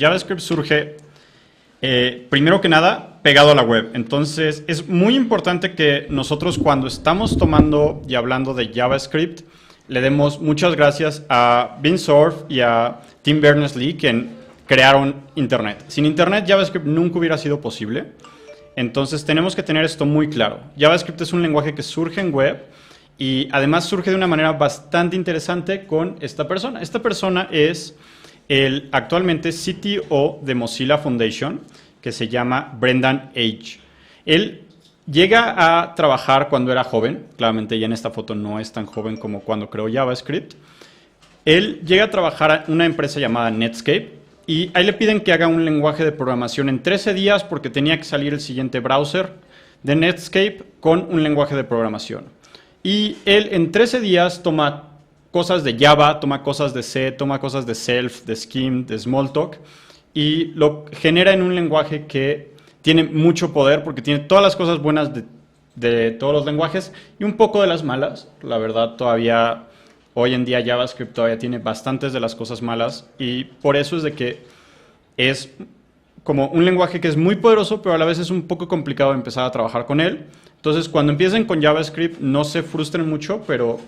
JavaScript surge, primero que nada, pegado a la web. Entonces, es muy importante que nosotros cuando estamos tomando y hablando de JavaScript, le demos muchas gracias a Vint Cerf y a Tim Berners-Lee, que crearon Internet. Sin Internet, JavaScript nunca hubiera sido posible. Entonces, tenemos que tener esto muy claro. JavaScript es un lenguaje que surge en web y además surge de una manera bastante interesante con esta persona. Esta persona es el actualmente CTO de Mozilla Foundation, que se llama Brendan Eich. Él llega a trabajar cuando era joven, claramente ya en esta foto no es tan joven como cuando creó JavaScript. Él llega a trabajar en una empresa llamada Netscape y ahí le piden que haga un lenguaje de programación en 13 días porque tenía que salir el siguiente browser de Netscape con un lenguaje de programación. Y él en 13 días toma cosas de Java, toma cosas de C, toma cosas de Self, de Scheme, de Smalltalk y lo genera en un lenguaje que tiene mucho poder porque tiene todas las cosas buenas de todos los lenguajes y un poco de las malas. La verdad, todavía, hoy en día JavaScript todavía tiene bastantes de las cosas malas y por eso es de que es como un lenguaje que es muy poderoso, pero a la vez es un poco complicado empezar a trabajar con él. Entonces, cuando empiecen con JavaScript, no se frustren mucho, pero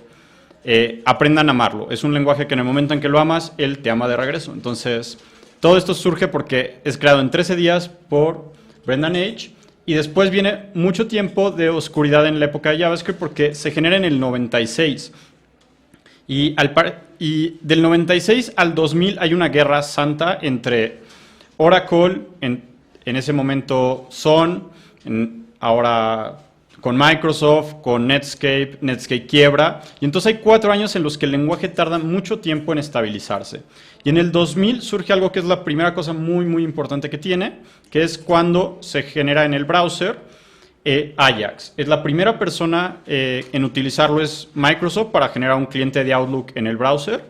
aprendan a amarlo. Es un lenguaje que en el momento en que lo amas, él te ama de regreso. Entonces, todo esto surge porque es creado en 13 días por Brendan Eich y después viene mucho tiempo de oscuridad en la época de JavaScript porque se genera en el 96. Y del 96 al 2000 hay una guerra santa entre Oracle, en ese momento Sun, ahora con Microsoft, con Netscape, Netscape quiebra, y entonces hay 4 años en los que el lenguaje tarda mucho tiempo en estabilizarse. Y en el 2000 surge algo que es la primera cosa muy, muy importante que tiene, que es cuando se genera en el browser Ajax. Es la primera persona en utilizarlo es Microsoft para generar un cliente de Outlook en el browser,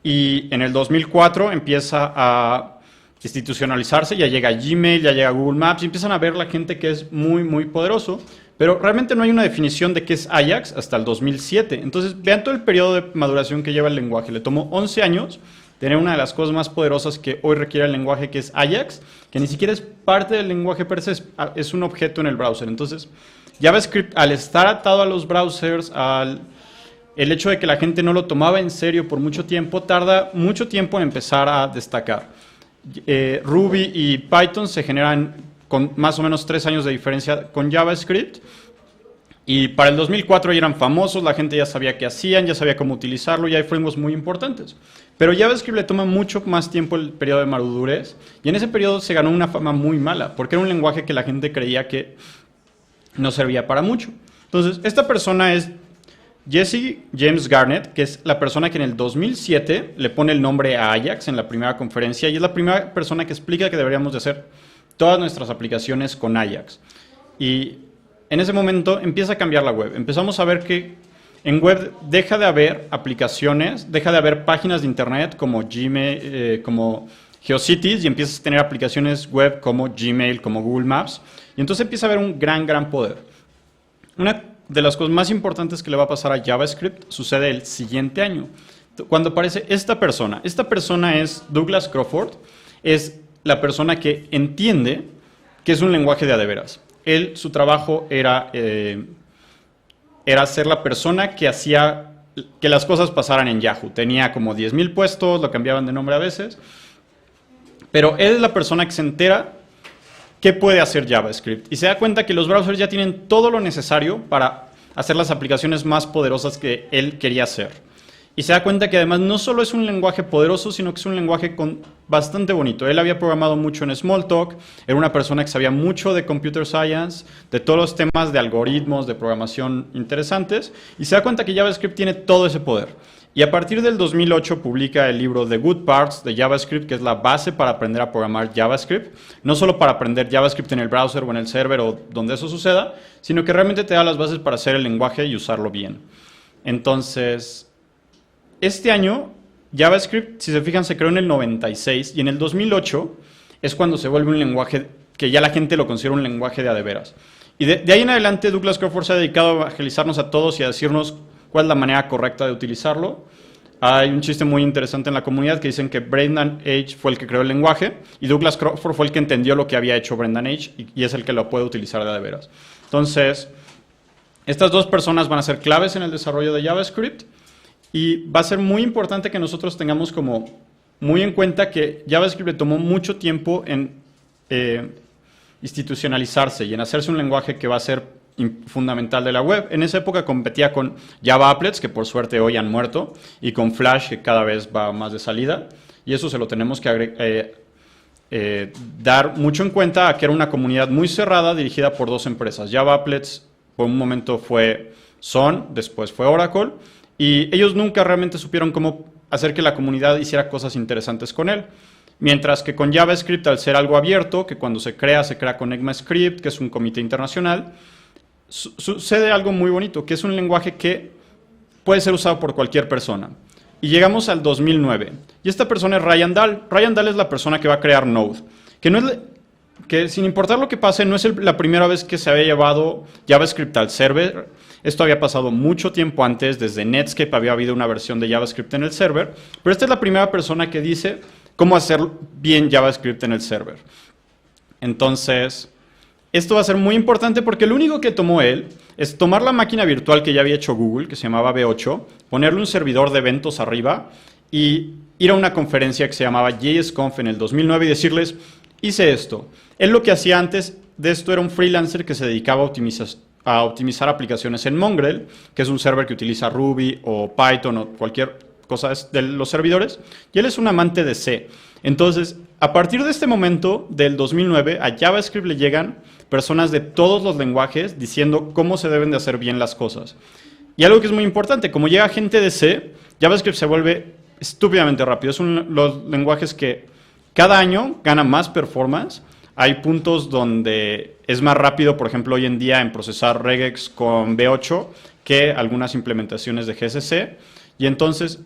y en el 2004 empieza a institucionalizarse, ya llega Gmail, ya llega Google Maps, y empiezan a ver la gente que es muy, muy poderoso. Pero realmente no hay una definición de qué es Ajax hasta el 2007. Entonces, vean todo el periodo de maduración que lleva el lenguaje. Le tomó 11 años tener una de las cosas más poderosas que hoy requiere el lenguaje, que es Ajax, que ni siquiera es parte del lenguaje per se, es un objeto en el browser. Entonces, JavaScript, al estar atado a los browsers, el hecho de que la gente no lo tomaba en serio por mucho tiempo, tarda mucho tiempo en empezar a destacar. Ruby y Python se generan con más o menos 3 años de diferencia con JavaScript, y para el 2004 ya eran famosos, la gente ya sabía qué hacían, ya sabía cómo utilizarlo, y hay frameworks muy importantes. Pero JavaScript le toma mucho más tiempo el periodo de madurez, y en ese periodo se ganó una fama muy mala, porque era un lenguaje que la gente creía que no servía para mucho. Entonces, esta persona es Jesse James Garnett, que es la persona que en el 2007 le pone el nombre a Ajax en la primera conferencia, y es la primera persona que explica que deberíamos de hacer todas nuestras aplicaciones con Ajax. Y en ese momento empieza a cambiar la web. Empezamos a ver que en web deja de haber aplicaciones, deja de haber páginas de internet como Gmail, como GeoCities, y empiezas a tener aplicaciones web como Gmail, como Google Maps. Y entonces empieza a haber un gran, gran poder. Una de las cosas más importantes que le va a pasar a JavaScript sucede el siguiente año, cuando aparece esta persona. Esta persona es Douglas Crawford, es la persona que entiende que es un lenguaje de a de veras. Él, su trabajo era ser la persona que hacía que las cosas pasaran en Yahoo. Tenía como 10,000 puestos, lo cambiaban de nombre a veces, pero él es la persona que se entera qué puede hacer JavaScript y se da cuenta que los browsers ya tienen todo lo necesario para hacer las aplicaciones más poderosas que él quería hacer. Y se da cuenta que además no solo es un lenguaje poderoso, sino que es un lenguaje bastante bonito. Él había programado mucho en Smalltalk, era una persona que sabía mucho de Computer Science, de todos los temas de algoritmos, de programación interesantes, y se da cuenta que JavaScript tiene todo ese poder. Y a partir del 2008 publica el libro The Good Parts de JavaScript, que es la base para aprender a programar JavaScript, no solo para aprender JavaScript en el browser o en el server o donde eso suceda, sino que realmente te da las bases para hacer el lenguaje y usarlo bien. Entonces, este año, JavaScript, si se fijan, se creó en el 96 y en el 2008 es cuando se vuelve un lenguaje que ya la gente lo considera un lenguaje de a de veras. Y de ahí en adelante, Douglas Crawford se ha dedicado a evangelizarnos a todos y a decirnos cuál es la manera correcta de utilizarlo. hay un chiste muy interesante en la comunidad que dicen que Brendan Eich fue el que creó el lenguaje y Douglas Crawford fue el que entendió lo que había hecho Brendan Eich y es el que lo puede utilizar de veras. Entonces, estas dos personas van a ser claves en el desarrollo de JavaScript y va a ser muy importante que nosotros tengamos como muy en cuenta que JavaScript le tomó mucho tiempo en institucionalizarse y en hacerse un lenguaje que va a ser fundamental de la web. En esa época competía con Java Applets, que por suerte hoy han muerto, y con Flash, que cada vez va más de salida, y eso se lo tenemos que dar mucho en cuenta a que era una comunidad muy cerrada dirigida por dos empresas. Java Applets por un momento fue Sun, después fue Oracle, y ellos nunca realmente supieron cómo hacer que la comunidad hiciera cosas interesantes con él. Mientras que con JavaScript, al ser algo abierto, que cuando se crea con ECMAScript, que es un comité internacional, sucede algo muy bonito, que es un lenguaje que puede ser usado por cualquier persona. Y llegamos al 2009. Y esta persona es Ryan Dahl. Ryan Dahl es la persona que va a crear Node. Que sin importar lo que pase, no es la primera vez que se había llevado JavaScript al server. Esto había pasado mucho tiempo antes. Desde Netscape había habido una versión de JavaScript en el server. Pero esta es la primera persona que dice cómo hacer bien JavaScript en el server. Entonces, esto va a ser muy importante porque lo único que tomó él es tomar la máquina virtual que ya había hecho Google, que se llamaba V8, ponerle un servidor de eventos arriba y ir a una conferencia que se llamaba JSConf en el 2009 y decirles, hice esto. Él lo que hacía antes de esto era un freelancer que se dedicaba a optimizar aplicaciones en Mongrel, que es un server que utiliza Ruby o Python o cualquier cosa de los servidores, y él es un amante de C. Entonces, a partir de este momento, del 2009, a JavaScript le llegan personas de todos los lenguajes diciendo cómo se deben de hacer bien las cosas. Y algo que es muy importante, como llega gente de C, JavaScript se vuelve estúpidamente rápido. Es uno de los lenguajes que cada año gana más performance. Hay puntos donde es más rápido, por ejemplo, hoy en día en procesar regex con V8 que algunas implementaciones de GCC. Y entonces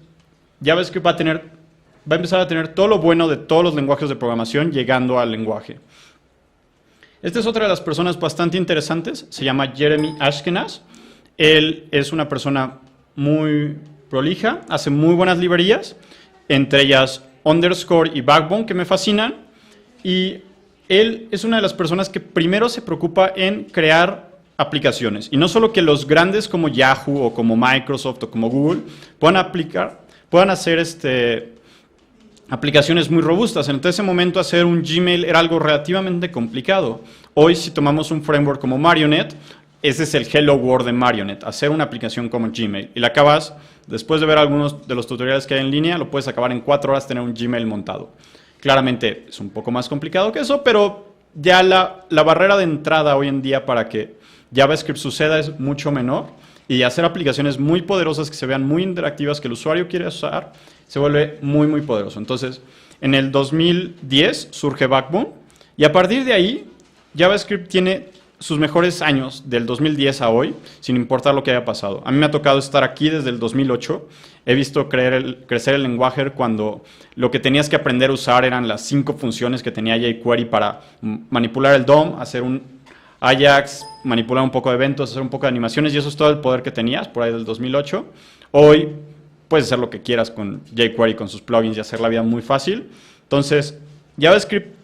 JavaScript va a empezar a tener todo lo bueno de todos los lenguajes de programación llegando al lenguaje. Esta es otra de las personas bastante interesantes, se llama Jeremy Ashkenaz. Él es una persona muy prolija, hace muy buenas librerías, entre ellas Underscore y Backbone, que me fascinan. Y él es una de las personas que primero se preocupa en crear aplicaciones. Y no solo que los grandes como Yahoo o como Microsoft o como Google puedan hacer aplicaciones muy robustas. En ese momento hacer un Gmail era algo relativamente complicado. Hoy si tomamos un framework como Marionette, ese es el Hello World de Marionette, hacer una aplicación como Gmail. Y la acabas, después de ver algunos de los tutoriales que hay en línea, lo puedes acabar en 4 horas tener un Gmail montado. Claramente es un poco más complicado que eso, pero ya la barrera de entrada hoy en día para que JavaScript suceda es mucho menor. Y hacer aplicaciones muy poderosas que se vean muy interactivas, que el usuario quiere usar, se vuelve muy, muy poderoso. Entonces, en el 2010 surge Backbone y a partir de ahí, JavaScript tiene sus mejores años del 2010 a hoy, sin importar lo que haya pasado. A mí me ha tocado estar aquí desde el 2008. He visto crecer el lenguaje cuando lo que tenías que aprender a usar eran las 5 funciones que tenía jQuery para manipular el DOM, hacer un Ajax, manipular un poco de eventos, hacer un poco de animaciones, y eso es todo el poder que tenías por ahí del 2008. Hoy puedes hacer lo que quieras con jQuery, con sus plugins y hacer la vida muy fácil. Entonces, JavaScript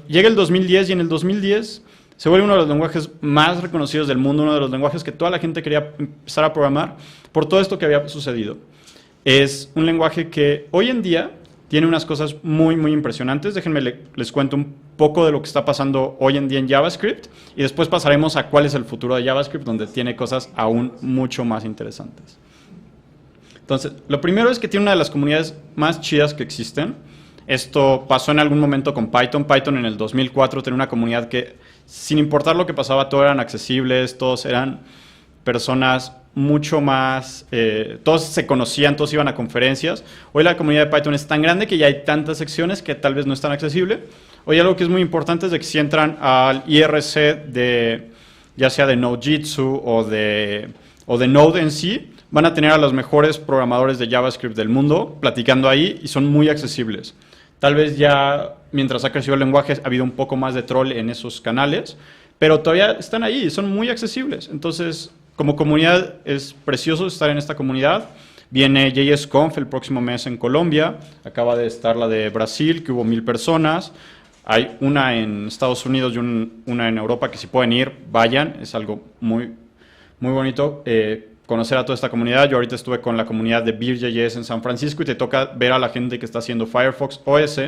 llega el 2010 y en el 2010 se vuelve uno de los lenguajes más reconocidos del mundo, uno de los lenguajes que toda la gente quería empezar a programar por todo esto que había sucedido. Es un lenguaje que hoy en día tiene unas cosas muy, muy impresionantes. Déjenme les cuento un poco de lo que está pasando hoy en día en JavaScript y después pasaremos a cuál es el futuro de JavaScript, donde tiene cosas aún mucho más interesantes. Entonces, lo primero es que tiene una de las comunidades más chidas que existen. Esto pasó en algún momento con Python. Python en el 2004 tenía una comunidad que, sin importar lo que pasaba, todos eran accesibles, todos eran personas mucho más, todos se conocían, todos iban a conferencias. Hoy la comunidad de Python es tan grande que ya hay tantas secciones que tal vez no es tan accesible. Hoy algo que es muy importante es de que si entran al IRC ya sea de Node.jitsu o de Node en sí, van a tener a los mejores programadores de JavaScript del mundo platicando ahí y son muy accesibles. Tal vez ya, mientras ha crecido el lenguaje, ha habido un poco más de troll en esos canales, pero todavía están ahí y son muy accesibles. Entonces, como comunidad, es precioso estar en esta comunidad. Viene JSConf el próximo mes en Colombia. Acaba de estar la de Brasil, que hubo 1000 personas. Hay una en Estados Unidos y una en Europa que si pueden ir, vayan. Es algo muy, muy bonito conocer a toda esta comunidad. Yo ahorita estuve con la comunidad de Beer.js en San Francisco y te toca ver a la gente que está haciendo Firefox OS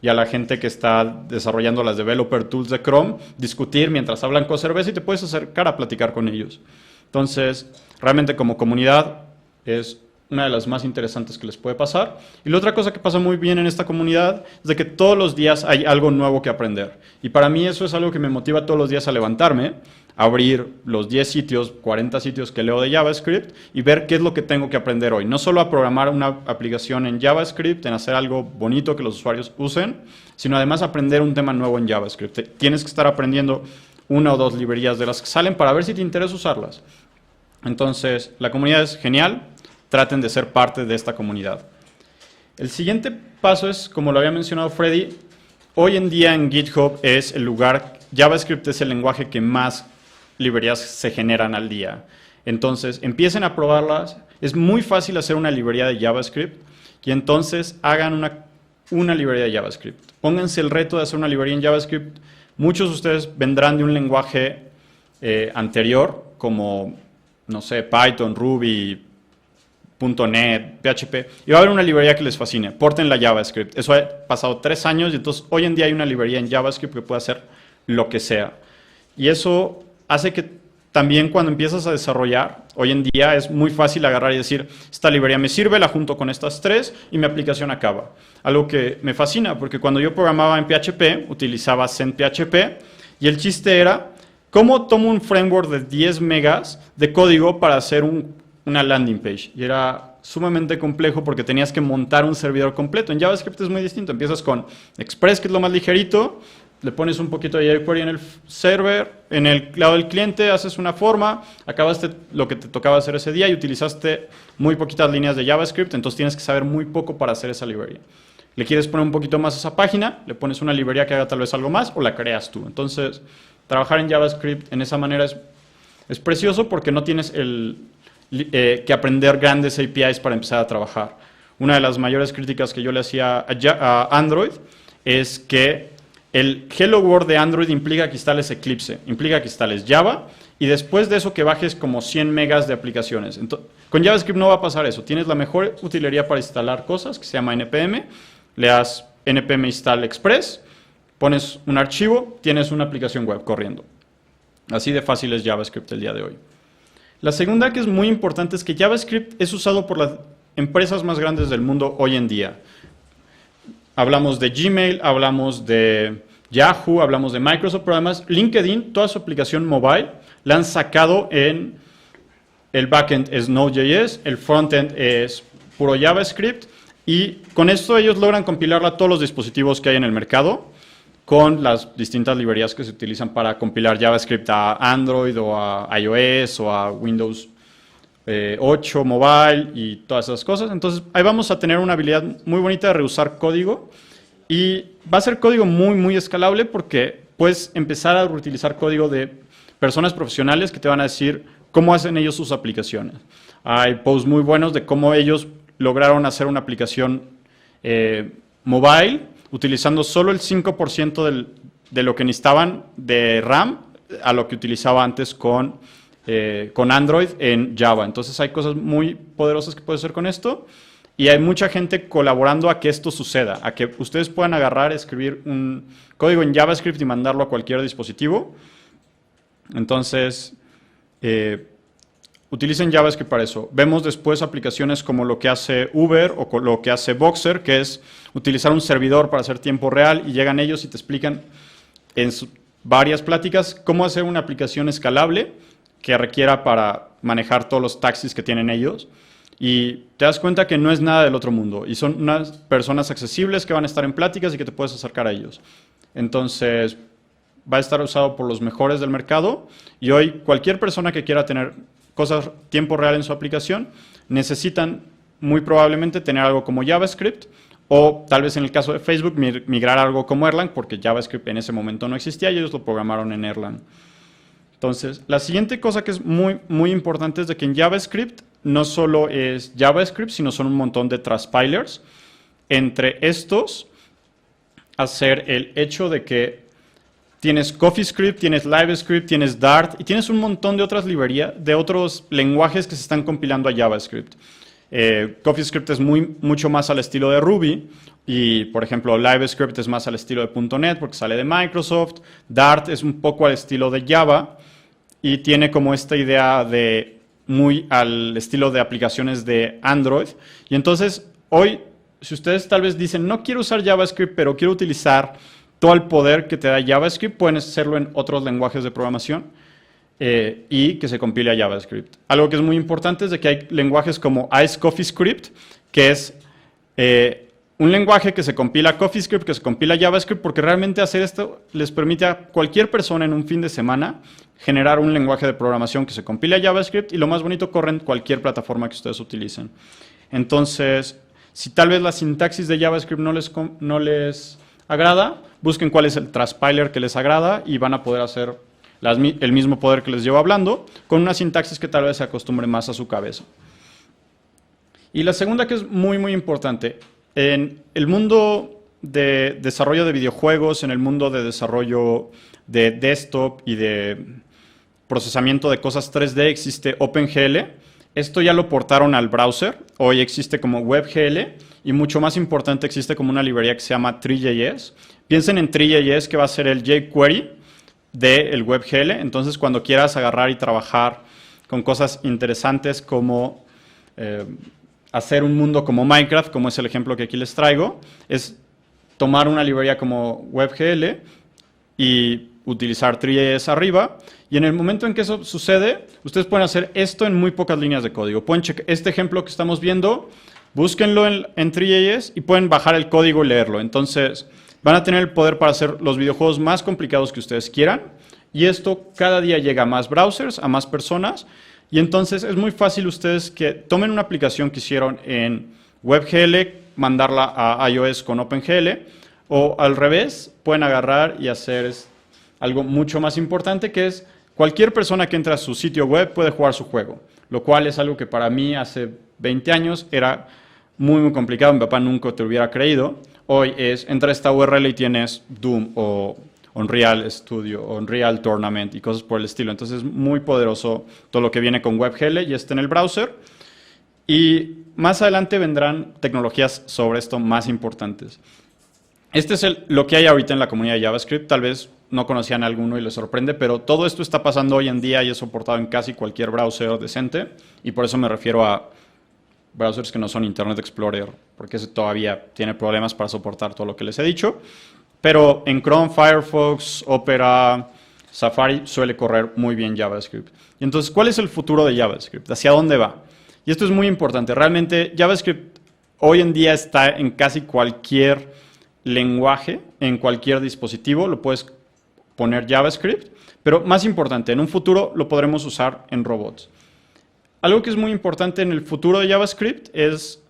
y a la gente que está desarrollando las developer tools de Chrome, discutir mientras hablan con cerveza y te puedes acercar a platicar con ellos. Entonces, realmente como comunidad es una de las más interesantes que les puede pasar. Y la otra cosa que pasa muy bien en esta comunidad es de que todos los días hay algo nuevo que aprender. Y para mí eso es algo que me motiva todos los días a levantarme, abrir los 10 sitios, 40 sitios que leo de JavaScript y ver qué es lo que tengo que aprender hoy. No solo a programar una aplicación en JavaScript, en hacer algo bonito que los usuarios usen, sino además aprender un tema nuevo en JavaScript. Tienes que estar aprendiendo una o dos librerías de las que salen para ver si te interesa usarlas. Entonces, la comunidad es genial. Traten de ser parte de esta comunidad. El siguiente paso es, como lo había mencionado Freddy, hoy en día en GitHub es el lugar, JavaScript es el lenguaje que más librerías se generan al día. Entonces, empiecen a probarlas. Es muy fácil hacer una librería de JavaScript y entonces hagan una librería de JavaScript. Pónganse el reto de hacer una librería en JavaScript. Muchos de ustedes vendrán de un lenguaje anterior, como, no sé, Python, Ruby, .NET, PHP, y va a haber una librería que les fascine. Pórtenla a JavaScript. Eso ha pasado 3 años y entonces hoy en día hay una librería en JavaScript que puede hacer lo que sea. Y eso hace que también cuando empiezas a desarrollar, hoy en día es muy fácil agarrar y decir, esta librería me sirve, la junto con estas 3 y mi aplicación acaba. Algo que me fascina, porque cuando yo programaba en PHP, utilizaba ZenPHP, y el chiste era, ¿cómo tomo un framework de 10 megas de código para hacer una landing page? Y era sumamente complejo porque tenías que montar un servidor completo. En JavaScript es muy distinto. Empiezas con Express, que es lo más ligerito, le pones un poquito de jQuery en el server, en el lado del cliente haces una forma, acabaste lo que te tocaba hacer ese día y utilizaste muy poquitas líneas de JavaScript, entonces tienes que saber muy poco para hacer esa librería. Le quieres poner un poquito más a esa página, le pones una librería que haga tal vez algo más o la creas tú. Entonces, trabajar en JavaScript en esa manera es precioso porque no tienes que aprender grandes APIs para empezar a trabajar. Una de las mayores críticas que yo le hacía a Android es que el Hello World de Android implica que instales Eclipse, implica que instales Java y después de eso que bajes como 100 megas de aplicaciones. Entonces, con JavaScript no va a pasar eso. Tienes la mejor utilería para instalar cosas que se llama npm, le das npm install express, pones un archivo, tienes una aplicación web corriendo. Así de fácil es JavaScript el día de hoy. La segunda que es muy importante es que JavaScript es usado por las empresas más grandes del mundo hoy en día. Hablamos de Gmail, hablamos de Yahoo, hablamos de Microsoft, pero además LinkedIn, toda su aplicación mobile, la han sacado en el backend es Node.js, el frontend es puro JavaScript y con esto ellos logran compilarla a todos los dispositivos que hay en el mercado con las distintas librerías que se utilizan para compilar JavaScript a Android o a iOS o a Windows 8 mobile y todas esas cosas. Entonces ahí vamos a tener una habilidad muy bonita de reusar código y va a ser código muy, muy escalable porque puedes empezar a reutilizar código de personas profesionales que te van a decir cómo hacen ellos sus aplicaciones. Hay posts muy buenos de cómo ellos lograron hacer una aplicación mobile utilizando solo el 5% de lo que necesitaban de RAM a lo que utilizaba antes con Android en Java. Entonces hay cosas muy poderosas que puedes hacer con esto y hay mucha gente colaborando a que esto suceda, a que ustedes puedan agarrar, escribir un código en JavaScript y mandarlo a cualquier dispositivo. Entonces, utilicen JavaScript para eso. Vemos después aplicaciones como lo que hace Uber o lo que hace Boxer, que es utilizar un servidor para hacer tiempo real y llegan ellos y te explican en varias pláticas cómo hacer una aplicación escalable que requiera para manejar todos los taxis que tienen ellos y te das cuenta que no es nada del otro mundo y son unas personas accesibles que van a estar en pláticas y que te puedes acercar a ellos. Entonces, va a estar usado por los mejores del mercado y hoy cualquier persona que quiera tener cosas tiempo real en su aplicación necesitan muy probablemente tener algo como JavaScript o tal vez en el caso de Facebook migrar a algo como Erlang porque JavaScript en ese momento no existía y ellos lo programaron en Erlang. Entonces, la siguiente cosa que es muy, muy importante es de que en JavaScript no solo es JavaScript, sino son un montón de transpilers. Entre estos, hacer el hecho de que tienes CoffeeScript, tienes LiveScript, tienes Dart y tienes un montón de otras librerías, de otros lenguajes que se están compilando a JavaScript. CoffeeScript es mucho más al estilo de Ruby y, por ejemplo, LiveScript es más al estilo de .NET porque sale de Microsoft. Dart es un poco al estilo de Java y tiene como esta idea de muy al estilo de aplicaciones de Android. Y entonces, hoy, si ustedes tal vez dicen, no quiero usar JavaScript, pero quiero utilizar todo el poder que te da JavaScript, pueden hacerlo en otros lenguajes de programación y que se compile a JavaScript. Algo que es muy importante es de que hay lenguajes como IceCoffeeScript, que es un lenguaje que se compila a CoffeeScript, que se compila a JavaScript, porque realmente hacer esto les permite a cualquier persona en un fin de semana generar un lenguaje de programación que se compile a JavaScript y lo más bonito, corre en cualquier plataforma que ustedes utilicen. Entonces, si tal vez la sintaxis de JavaScript no les agrada, busquen cuál es el transpiler que les agrada y van a poder hacer el mismo poder que les llevo hablando, con una sintaxis que tal vez se acostumbre más a su cabeza. Y la segunda, que es muy, muy importante, en el mundo de desarrollo de videojuegos, en el mundo de desarrollo de desktop y de procesamiento de cosas 3D, existe OpenGL. Esto ya lo portaron al browser, hoy existe como WebGL y mucho más importante existe como una librería que se llama Three.js. Piensen en Three.js, que va a ser el jQuery del WebGL. Entonces, cuando quieras agarrar y trabajar con cosas interesantes como hacer un mundo como Minecraft, como es el ejemplo que aquí les traigo, es tomar una librería como WebGL y utilizar Three.js arriba. Y en el momento en que eso sucede, ustedes pueden hacer esto en muy pocas líneas de código. Pueden checar este ejemplo que estamos viendo, búsquenlo en Three.js y pueden bajar el código y leerlo. Entonces, van a tener el poder para hacer los videojuegos más complicados que ustedes quieran. Y esto cada día llega a más browsers, a más personas. Y entonces es muy fácil ustedes que tomen una aplicación que hicieron en WebGL, mandarla a iOS con OpenGL, o al revés, pueden agarrar y hacer algo mucho más importante, que es cualquier persona que entra a su sitio web puede jugar su juego, lo cual es algo que para mí hace 20 años era muy, muy complicado. Mi papá nunca te hubiera creído. Hoy es, entra a esta URL y tienes Doom o Unreal Studio o Unreal Tournament y cosas por el estilo. Entonces es muy poderoso todo lo que viene con WebGL y está en el browser. Y más adelante vendrán tecnologías sobre esto más importantes. Este es lo que hay ahorita en la comunidad de JavaScript. Tal vez no conocían alguno y les sorprende, pero todo esto está pasando hoy en día y es soportado en casi cualquier browser decente. Y por eso me refiero a browsers que no son Internet Explorer, porque ese todavía tiene problemas para soportar todo lo que les he dicho. Pero en Chrome, Firefox, Opera, Safari suele correr muy bien JavaScript. Y entonces, ¿cuál es el futuro de JavaScript? ¿Hacia dónde va? Y esto es muy importante. Realmente JavaScript hoy en día está en casi cualquier lenguaje, en cualquier dispositivo, lo puedes poner JavaScript, pero más importante, en un futuro lo podremos usar en robots. Algo que es muy importante en el futuro de JavaScript es,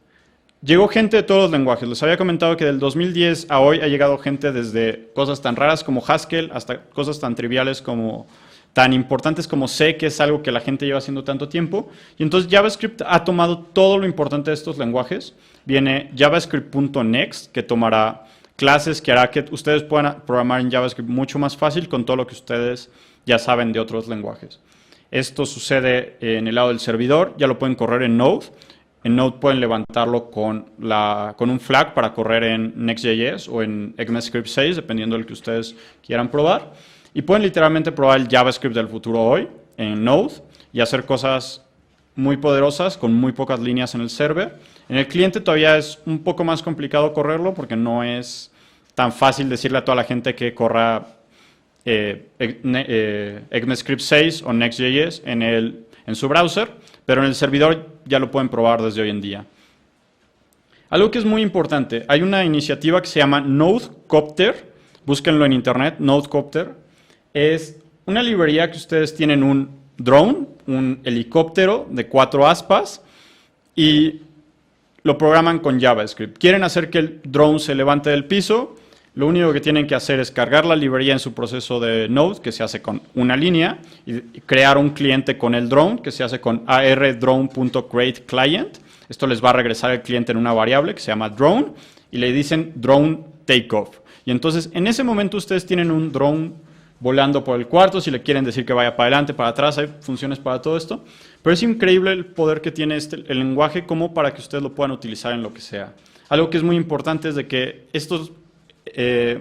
llegó gente de todos los lenguajes. Les había comentado que del 2010 a hoy ha llegado gente desde cosas tan raras como Haskell hasta cosas tan triviales como, tan importantes como C, que es algo que la gente lleva haciendo tanto tiempo. Y entonces JavaScript ha tomado todo lo importante de estos lenguajes. Viene JavaScript.next, que tomará clases que hará que ustedes puedan programar en JavaScript mucho más fácil con todo lo que ustedes ya saben de otros lenguajes. Esto sucede en el lado del servidor, ya lo pueden correr en Node. En Node pueden levantarlo con un flag para correr en Next.js o en ECMAScript 6, dependiendo del que ustedes quieran probar. Y pueden literalmente probar el JavaScript del futuro hoy en Node y hacer cosas muy poderosas con muy pocas líneas en el server. En el cliente todavía es un poco más complicado correrlo porque no es tan fácil decirle a toda la gente que corra ECMAScript 6 o Next.js en su browser, pero en el servidor ya lo pueden probar desde hoy en día. Algo que es muy importante, hay una iniciativa que se llama Nodecopter, búsquenlo en internet, Nodecopter. Es una librería que ustedes tienen un drone, un helicóptero de 4 aspas y lo programan con JavaScript. Quieren hacer que el drone se levante del piso, Lo único que tienen que hacer es cargar la librería en su proceso de Node, que se hace con una línea, y crear un cliente con el drone, que se hace con ardrone.createClient. Esto les va a regresar el cliente en una variable que se llama drone, y le dicen drone takeoff. Y entonces, en ese momento ustedes tienen un drone volando por el cuarto, si le quieren decir que vaya para adelante, para atrás, hay funciones para todo esto. Pero es increíble el poder que tiene el lenguaje como para que ustedes lo puedan utilizar en lo que sea. Algo que es muy importante es de que estos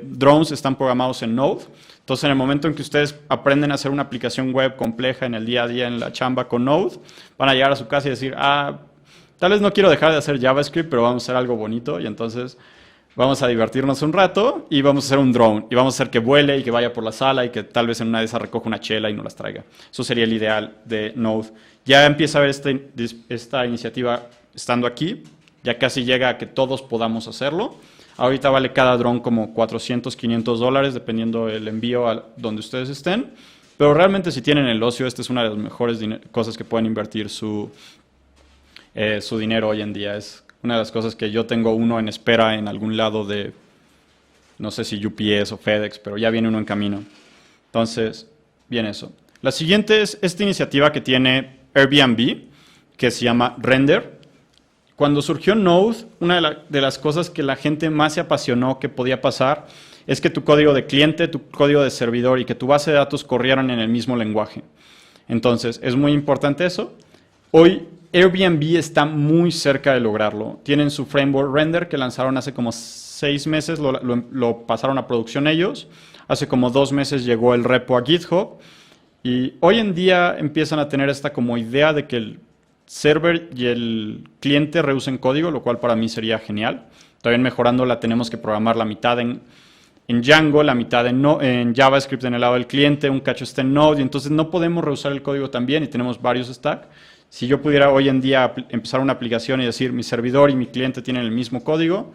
drones están programados en Node. Entonces, en el momento en que ustedes aprenden a hacer una aplicación web compleja en el día a día, en la chamba con Node, van a llegar a su casa y decir, tal vez no quiero dejar de hacer JavaScript, pero vamos a hacer algo bonito y entonces vamos a divertirnos un rato y vamos a hacer un drone y vamos a hacer que vuele y que vaya por la sala y que tal vez en una de esas recoja una chela y nos las traiga. Eso sería el ideal de Node. Ya empieza a ver esta iniciativa estando aquí, ya casi llega a que todos podamos hacerlo. Ahorita vale cada dron como $400, $500, dependiendo del envío a donde ustedes estén. Pero realmente si tienen el ocio, esta es una de las mejores cosas que pueden invertir su dinero hoy en día. Es una de las cosas que yo tengo uno en espera en algún lado de, no sé si UPS o FedEx, pero ya viene uno en camino. Entonces, bien eso. La siguiente es esta iniciativa que tiene Airbnb, que se llama Render. Cuando surgió Node, una de las cosas que la gente más se apasionó que podía pasar es que tu código de cliente, tu código de servidor y que tu base de datos corrieran en el mismo lenguaje. Entonces, es muy importante eso. Hoy, Airbnb está muy cerca de lograrlo. Tienen su framework Render que lanzaron hace como 6 meses, lo pasaron a producción ellos. Hace como 2 meses llegó el repo a GitHub. Y hoy en día empiezan a tener esta como idea de que el server y el cliente reusen código, lo cual para mí sería genial. También mejorándola tenemos que programar la mitad en Django, la mitad en JavaScript en el lado del cliente, un cacho está en Node, y entonces no podemos reusar el código también y tenemos varios stacks. Si yo pudiera hoy en día empezar una aplicación y decir mi servidor y mi cliente tienen el mismo código,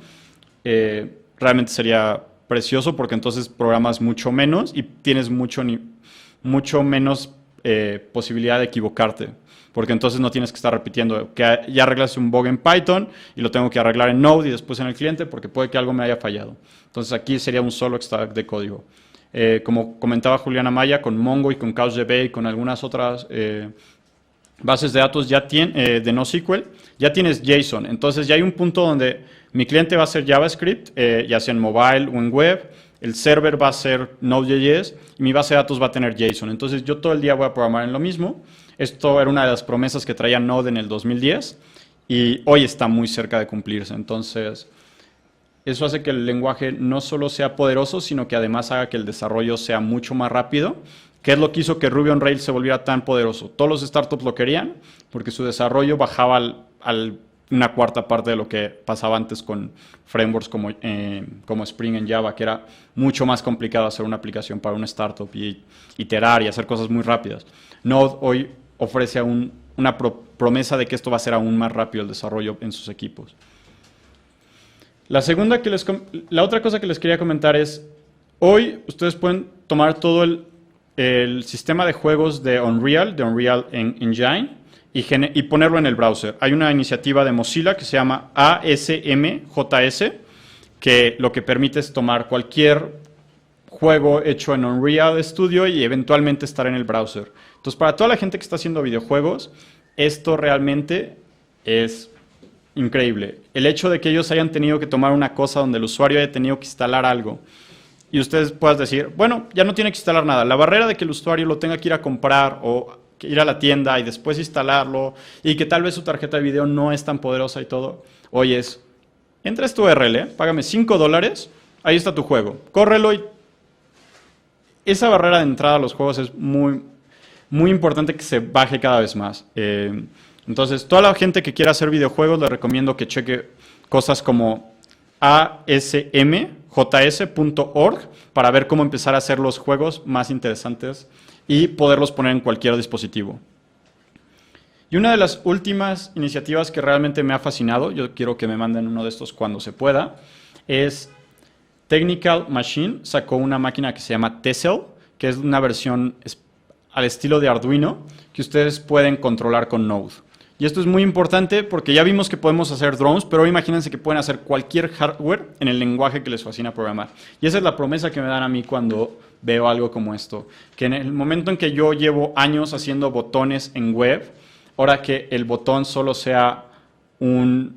realmente sería precioso porque entonces programas mucho menos y tienes mucho menos posibilidad de equivocarte. Porque entonces no tienes que estar repitiendo que ya arreglaste un bug en Python y lo tengo que arreglar en Node y después en el cliente porque puede que algo me haya fallado. Entonces aquí sería un solo stack de código. Como comentaba Juliana Maya, con Mongo y con CouchDB y con algunas otras bases de datos de NoSQL, ya tienes JSON. Entonces ya hay un punto donde mi cliente va a ser JavaScript, ya sea en mobile o en web, el server va a ser Node.js y mi base de datos va a tener JSON. Entonces yo todo el día voy a programar en lo mismo. Esto era una de las promesas que traía Node en el 2010 y hoy está muy cerca de cumplirse. Entonces, eso hace que el lenguaje no solo sea poderoso, sino que además haga que el desarrollo sea mucho más rápido, que es lo que hizo que Ruby on Rails se volviera tan poderoso. Todos los startups lo querían porque su desarrollo bajaba una cuarta parte de lo que pasaba antes con frameworks como Spring en Java, que era mucho más complicado hacer una aplicación para una startup y iterar y hacer cosas muy rápidas. Node hoy ofrece una promesa de que esto va a ser aún más rápido el desarrollo en sus equipos. La otra cosa que les quería comentar es, hoy ustedes pueden tomar todo el sistema de juegos de Unreal Engine, y ponerlo en el browser. Hay una iniciativa de Mozilla que se llama ASMJS, que lo que permite es tomar cualquier juego hecho en Unreal Studio y eventualmente estar en el browser. Entonces, para toda la gente que está haciendo videojuegos, esto realmente es increíble. El hecho de que ellos hayan tenido que tomar una cosa donde el usuario haya tenido que instalar algo y ustedes puedan decir, bueno, ya no tiene que instalar nada. La barrera de que el usuario lo tenga que ir a comprar o ir a la tienda y después instalarlo y que tal vez su tarjeta de video no es tan poderosa y todo, hoy entra a esta URL, págame $5, ahí está tu juego, córrelo. Y esa barrera de entrada a los juegos es muy, muy importante que se baje cada vez más. Entonces, toda la gente que quiera hacer videojuegos, les recomiendo que cheque cosas como asmjs.org para ver cómo empezar a hacer los juegos más interesantes y poderlos poner en cualquier dispositivo. Y una de las últimas iniciativas que realmente me ha fascinado, yo quiero que me manden uno de estos cuando se pueda, es Technical Machine sacó una máquina que se llama Tessel, que es una versión al estilo de Arduino que ustedes pueden controlar con Node. Y esto es muy importante porque ya vimos que podemos hacer drones, pero imagínense que pueden hacer cualquier hardware en el lenguaje que les fascina programar. Y esa es la promesa que me dan a mí cuando veo algo como esto. Que en el momento en que yo llevo años haciendo botones en web, ahora que el botón solo sea ¿cómo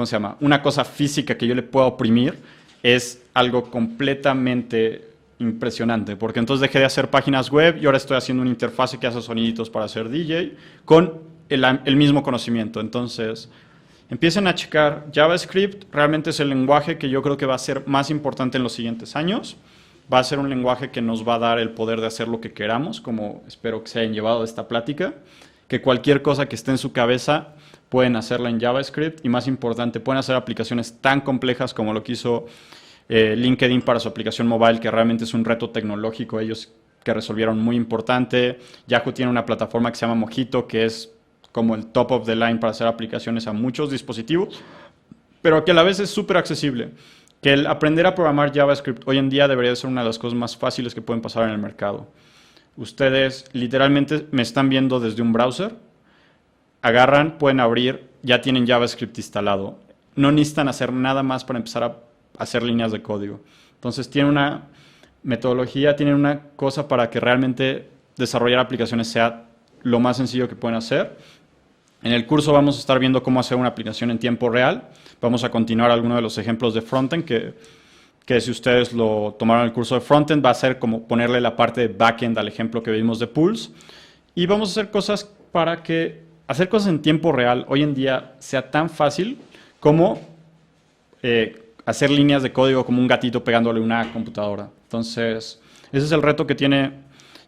se llama? Una cosa física que yo le pueda oprimir, es algo completamente impresionante, porque entonces dejé de hacer páginas web y ahora estoy haciendo una interfase que hace soniditos para ser DJ con el mismo conocimiento. Entonces, empiecen a checar. JavaScript realmente es el lenguaje que yo creo que va a ser más importante en los siguientes años. Va a ser un lenguaje que nos va a dar el poder de hacer lo que queramos, como espero que se hayan llevado de esta plática, que cualquier cosa que esté en su cabeza pueden hacerla en JavaScript y, más importante, pueden hacer aplicaciones tan complejas como lo que hizo LinkedIn para su aplicación mobile, que realmente es un reto tecnológico ellos que resolvieron muy importante. Yahoo tiene una plataforma que se llama Mojito, que es como el top of the line para hacer aplicaciones a muchos dispositivos, pero que a la vez es súper accesible. Que el aprender a programar JavaScript hoy en día debería ser una de las cosas más fáciles que pueden pasar en el mercado. Ustedes literalmente me están viendo desde un browser, agarran, pueden abrir, ya tienen JavaScript instalado. No necesitan hacer nada más para empezar a hacer líneas de código. Entonces tienen una metodología, tienen una cosa para que realmente desarrollar aplicaciones sea lo más sencillo que pueden hacer. En el curso vamos a estar viendo cómo hacer una aplicación en tiempo real. Vamos a continuar algunos de los ejemplos de frontend que si ustedes lo tomaron el curso de frontend, va a ser como ponerle la parte de backend al ejemplo que vimos de Pulse. Y vamos a hacer cosas para que hacer cosas en tiempo real hoy en día sea tan fácil como hacer líneas de código como un gatito pegándole una computadora. Entonces, ese es el reto que tiene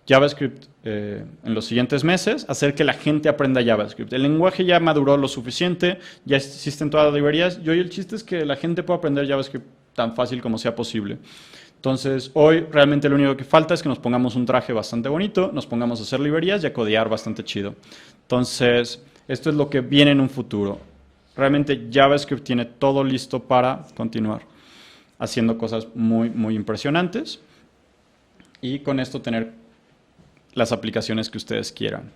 JavaScript en los siguientes meses, hacer que la gente aprenda JavaScript. El lenguaje ya maduró lo suficiente, ya existen todas las librerías, y hoy el chiste es que la gente pueda aprender JavaScript tan fácil como sea posible. Entonces, hoy realmente lo único que falta es que nos pongamos un traje bastante bonito, nos pongamos a hacer librerías y a codear bastante chido. Entonces, esto es lo que viene en un futuro. Realmente JavaScript tiene todo listo para continuar haciendo cosas muy, muy impresionantes y con esto tener las aplicaciones que ustedes quieran.